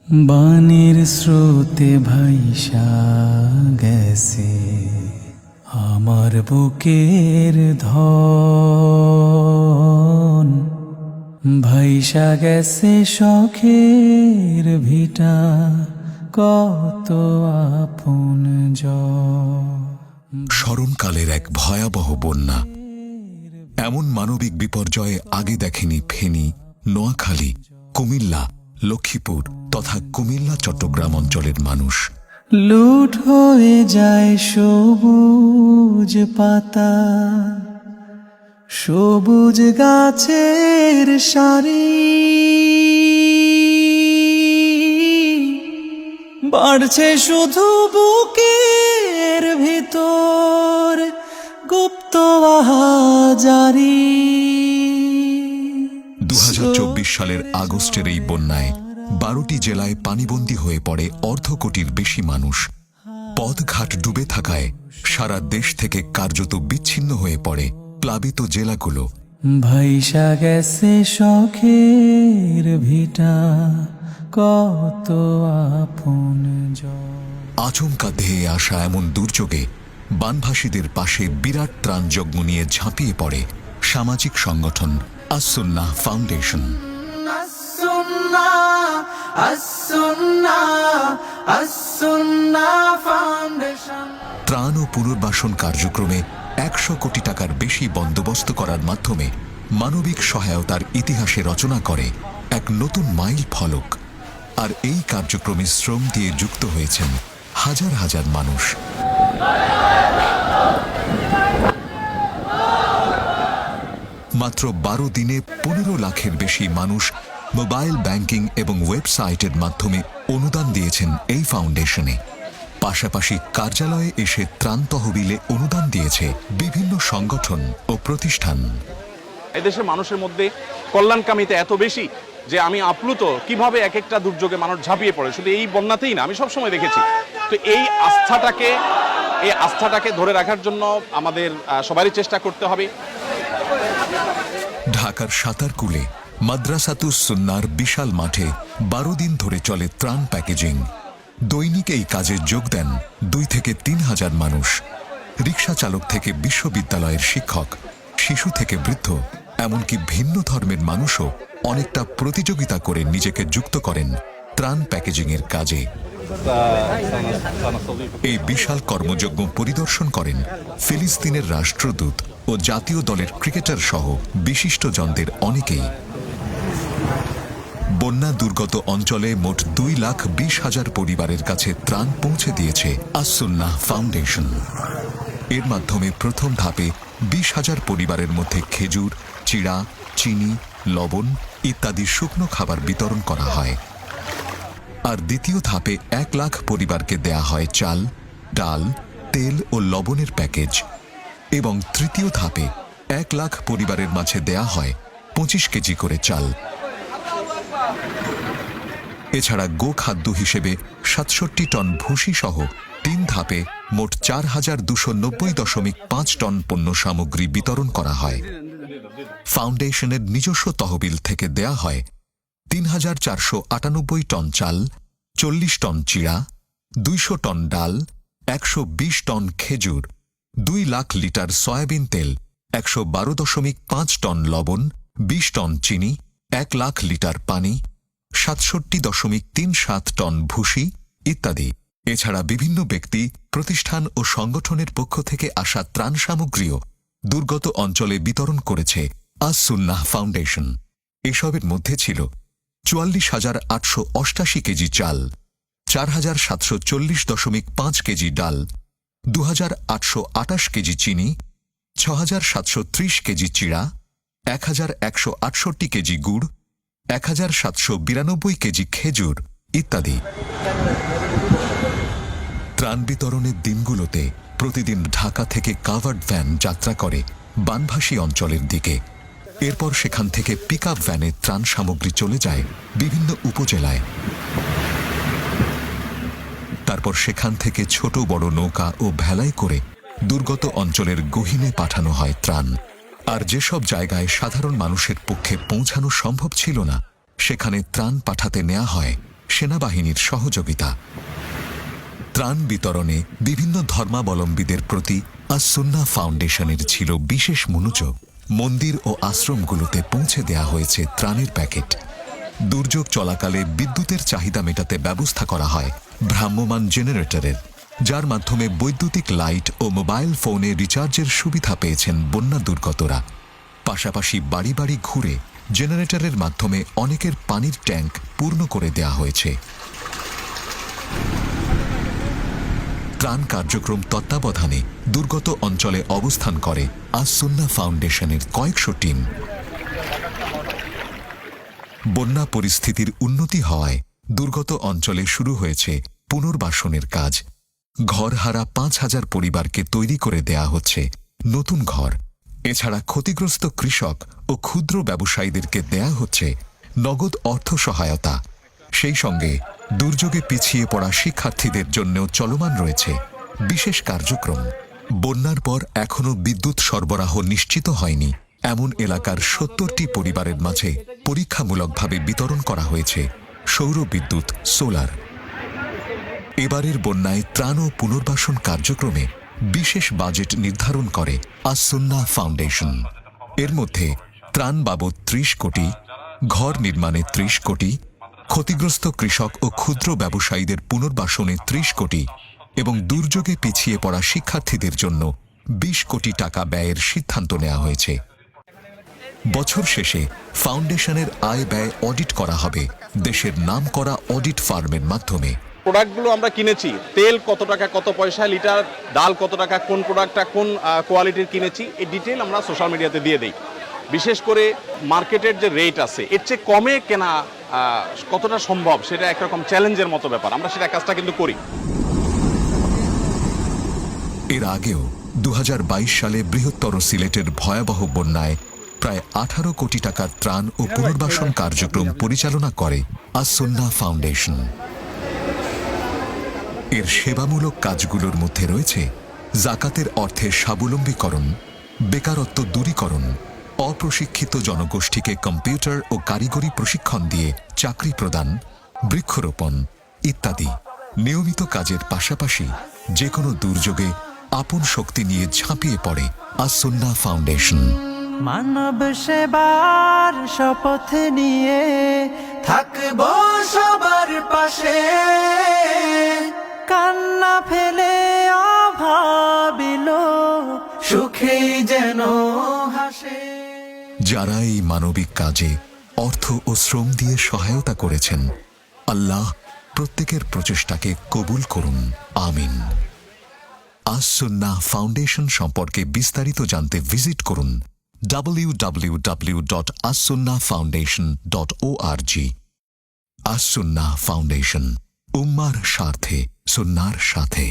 বানের স্রোতে ভাইসা গেছে আমার বুকের ধন, ভাইসা গেছে শখের ভিটা কত আপন জন। স্মরণকালের এক ভয়াবহ বন্যা, এমন মানবিক বিপর্যয়ে আগে দেখেনি ফেনী, নোয়াখালী, কুমিল্লা, লক্ষ্মীপুর তথা কুমিল্লা চট্টগ্রাম অঞ্চলের মানুষ। লুট হয়ে যায় সবুজ পাতা, সবুজ গাছের সারি, বাড়ছে শুধু বুকের ভিতর গুপ্ত আহাজারি। 2024 সালের আগস্টের এই বন্যায় 12টি জেলায় পানিবন্দী হয়ে পড়ে অর্ধ কোটির বেশি মানুষ। পথঘাট ডুবে থাকায় সারা দেশ থেকে কার্যত বিচ্ছিন্ন হয়ে পড়ে প্লাবিত জেলাগুলো। ভাইসা গেছে শখের ভিটা কত আপন জন। আচমকা ধেয়ে আসা এমন দুর্যোগে বানভাসীদের পাশে বিরাট ত্রাণযজ্ঞ নিয়ে ঝাঁপিয়ে পড়ে সামাজিক সংগঠন আস-সুন্নাহ ফাউন্ডেশন। ত্রাণ ও পুনর্বাসন কার্যক্রমে 100 কোটি টাকার বেশি বন্দোবস্ত করার মাধ্যমে মানবিক সহায়তার ইতিহাসে রচনা করে এক নতুন মাইল ফলক। আর এই কার্যক্রমে শ্রম দিয়ে যুক্ত হয়েছেন হাজার হাজার মানুষ। মাত্র 12 দিনে 15 লাখের বেশি মানুষ মোবাইল ব্যাংকিং এবং ওয়েবসাইটের মাধ্যমে অনুদান দিয়েছেন এই ফাউন্ডেশনে। পাশাপাশি কার্যালয়ে এসে ত্রাণ তহবিলে অনুদান দিয়েছে বিভিন্ন সংগঠন ও প্রতিষ্ঠান। এদেশের মানুষের মধ্যে কল্যাণকামিতা এত বেশি যে আমি আপ্লুত কিভাবে এক একটা দুর্যোগে মানুষ ঝাঁপিয়ে পড়ে, শুধু এই বন্যাতেই না, আমি সবসময় দেখেছি। তো এই আস্থাটাকে ধরে রাখার জন্য আমাদের সবারই চেষ্টা করতে হবে। ঢাকার সাতারকুলে মাদ্রাসাতুস সুন্নাহর বিশাল মাঠে 12 দিন ধরে চলে ত্রাণ প্যাকেজিং। দৈনিক এই কাজে যোগ দেন 2 থেকে 3 হাজার মানুষ। রিকশা চালক থেকে বিশ্ববিদ্যালয়ের শিক্ষক, শিশু থেকে বৃদ্ধ, এমনকি ভিন্ন ধর্মের মানুষও অনেকটা প্রতিযোগিতা করে নিজেকে যুক্ত করেন ত্রাণ প্যাকেজিংয়ের কাজে। এই বিশাল কর্মযজ্ঞ পরিদর্শন করেন ফিলিস্তিনের রাষ্ট্রদূত ও জাতীয় দলের ক্রিকেটার সহ বিশিষ্টজনদের অনেকেই। বন্যা দুর্গত অঞ্চলে মোট 2,20,000 পরিবারের কাছে ত্রাণ পৌঁছে দিয়েছে আস-সুন্নাহ ফাউন্ডেশন। এর মাধ্যমে প্রথম ধাপে 20,000 পরিবারের মধ্যে খেজুর, চিড়া, চিনি, লবণ ইত্যাদি শুকনো খাবার বিতরণ করা হয়। আর দ্বিতীয় ধাপে 1 লাখ পরিবারকে দেয়া হয় চাল, ডাল, তেল ও লবণের প্যাকেজ। এবং তৃতীয় ধাপে 1 লাখ পরিবারের মাঝে দেয়া হয় 25 কেজি করে চাল। এছাড়া গোখাদ্য হিসেবে 67 টন ভুসি সহ 3 ধাপে মোট 4,290.5 টন পণ্য সামগ্রী বিতরণ করা হয়। ফাউন্ডেশনের নিজস্ব তহবিল থেকে দেয়া হয় 3,498 টন চাল, 40 টন চিড়া, 200 টন ডাল, 120 টন খেজুর, 2 লাখ লিটার সয়াবিন তেল, 112.5 টন লবণ, 20 টন চিনি, 1 লাখ লিটার পানি, 67.37 টন ভুসি ইত্যাদি। এছাড়া বিভিন্ন ব্যক্তি, প্রতিষ্ঠান ও সংগঠনের পক্ষ থেকে আসা ত্রাণ সামগ্রীও দুর্গত অঞ্চলে বিতরণ করেছে আস-সুন্নাহ ফাউন্ডেশন। এসবের মধ্যে ছিল 44,888 কেজি চাল, 4,740.5 কেজি ডাল, 2,828 কেজি চিনি, 6,730 কেজি চিড়া, 1,168 কেজি গুড়, 1,792 কেজি খেজুর ইত্যাদি। ত্রাণ বিতরণের দিনগুলোতে প্রতিদিন ঢাকা থেকে কাভার্ড ভ্যান যাত্রা করে বানভাসী অঞ্চলের দিকে। এরপর সেখান থেকে পিকআপ ভ্যানে ত্রাণ সামগ্রী চলে যায় বিভিন্ন উপজেলায়। তারপর সেখান থেকে ছোট বড় নৌকা ও ভেলায় করে দুর্গত অঞ্চলের গহীনে পাঠানো হয় ত্রাণ। আর যেসব জায়গায় সাধারণ মানুষের পক্ষে পৌঁছানো সম্ভব ছিল না, সেখানে ত্রাণ পাঠাতে নেওয়া হয় সেনাবাহিনীর সহযোগিতা। ত্রাণ বিতরণে বিভিন্ন ধর্মাবলম্বীদের প্রতি আস-সুন্নাহ ফাউন্ডেশনের ছিল বিশেষ মনোযোগ। মন্দির ও আশ্রমগুলোতে পৌঁছে দেয়া হয়েছে ত্রাণের প্যাকেট। দুর্যোগ চলাকালে বিদ্যুতের চাহিদা মেটাতে ব্যবস্থা করা হয় ভ্রাম্যমাণ জেনারেটরের, যার মাধ্যমে বৈদ্যুতিক লাইট ও মোবাইল ফোনে রিচার্জের সুবিধা পেয়েছেন বন্যা দুর্গতরা। পাশাপাশি বাড়ি বাড়ি ঘুরে জেনারেটরের মাধ্যমে অনেকের পানির ট্যাঙ্ক পূর্ণ করে দেয়া হয়েছে। ত্রাণ কার্যক্রম তত্ত্বাবধানে দুর্গত অঞ্চলে অবস্থান করে আস-সুন্নাহ ফাউন্ডেশনের কয়েকশো টিম। বন্যা পরিস্থিতির উন্নতি হওয়ায় দুর্গত অঞ্চলে শুরু হয়েছে পুনর্বাসনের কাজ। ঘরহারা ৫,০০০ পরিবারকে তৈরি করে দেয়া হচ্ছে নতুন ঘর। এছাড়া ক্ষতিগ্রস্ত কৃষক ও ক্ষুদ্র ব্যবসায়ীদেরকে দেয়া হচ্ছে নগদ অর্থ সহায়তা। সেই সঙ্গে দুর্যোগে পিছিয়ে পড়া শিক্ষার্থীদের জন্যও চলমান রয়েছে বিশেষ কার্যক্রম। বন্যার পর এখনও বিদ্যুৎ সরবরাহ নিশ্চিত হয়নি এমন এলাকার ৭০টি পরিবারের মাঝে পরীক্ষামূলকভাবে বিতরণ করা হয়েছে সৌর বিদ্যুৎ, সোলার। এবারের বন্যায় ত্রাণ ও পুনর্বাসন কার্যক্রমে বিশেষ বাজেট নির্ধারণ করে আস-সুন্নাহ ফাউন্ডেশন। এর মধ্যে ত্রাণ বাবদ ৩০ কোটি, ঘর নির্মাণে ৩০ কোটি, ক্ষতিগ্রস্ত কৃষক ও ক্ষুদ্র ব্যবসায়ীদের পুনর্বাসনে ৩০ কোটি এবং দুর্যোগে পিছিয়ে পড়া শিক্ষার্থীদের জন্য ২০ কোটি টাকা ব্যয়ের সিদ্ধান্ত নেওয়া হয়েছে। বছর শেষে ফাউন্ডেশনের আয় ব্যয় অডিট করা হবে দেশের নামকরা অডিট ফার্মের মাধ্যমে। প্রোডাক্টগুলো আমরা কিনেছি, তেল কত টাকা কত পয়সা লিটার, ডাল কত টাকা, কোন প্রোডাক্টটা কোন কোয়ালিটির কিনেছি, এই ডিটেল আমরা সোশ্যাল মিডিয়াতে দিয়ে দিই। বিশেষ করে মার্কেটের যে রেট আছে এর চেয়ে কমে কেনা কতটা সম্ভব সেটা একরকম চ্যালেঞ্জের মতো ব্যাপার, আমরা সেটা কাজটা কিন্তু করি। এর আগেও ২০২২ সালে বৃহত্তর সিলেটের ভয়াবহ বন্যায় প্রায় ১৮ কোটি টাকার ত্রাণ ও পুনর্বাসন কার্যক্রম পরিচালনা করে আস-সুন্নাহ ফাউন্ডেশন। এর সেবামূলক কাজগুলোর মধ্যে রয়েছে জাকাতের অর্থে স্বাবলম্বীকরণ, বেকারত্ব দূরীকরণ, অপ্রশিক্ষিত জনগোষ্ঠীকে কম্পিউটার ও কারিগরি প্রশিক্ষণ দিয়ে চাকরি প্রদান, বৃক্ষরোপণ ইত্যাদি। নিয়মিত কাজের পাশাপাশি যে কোনো দুর্যোগে আপন শক্তি নিয়ে ঝাঁপিয়ে পড়ে আস-সুন্নাহ ফাউন্ডেশন। মানব সেবার শপথ নিয়ে থাকবো সবার পাশে, কান্না ফেলে অভাবিল সুখে যেন হাসে। যারা এই মানবিক কাজে অর্থ ও শ্রম দিয়ে সহায়তা করেছেন, আল্লাহ প্রত্যেকের প্রচেষ্টাকে কবুল করুন, আমিন। আস-সুন্নাহ ফাউন্ডেশন সম্পর্কে বিস্তারিত জানতে ভিজিট করুন www.assunnahfoundation.org। আস-সুন্নাহ ফাউন্ডেশন, উম্মার স্বার্থে, সুন্নাহর সাথে।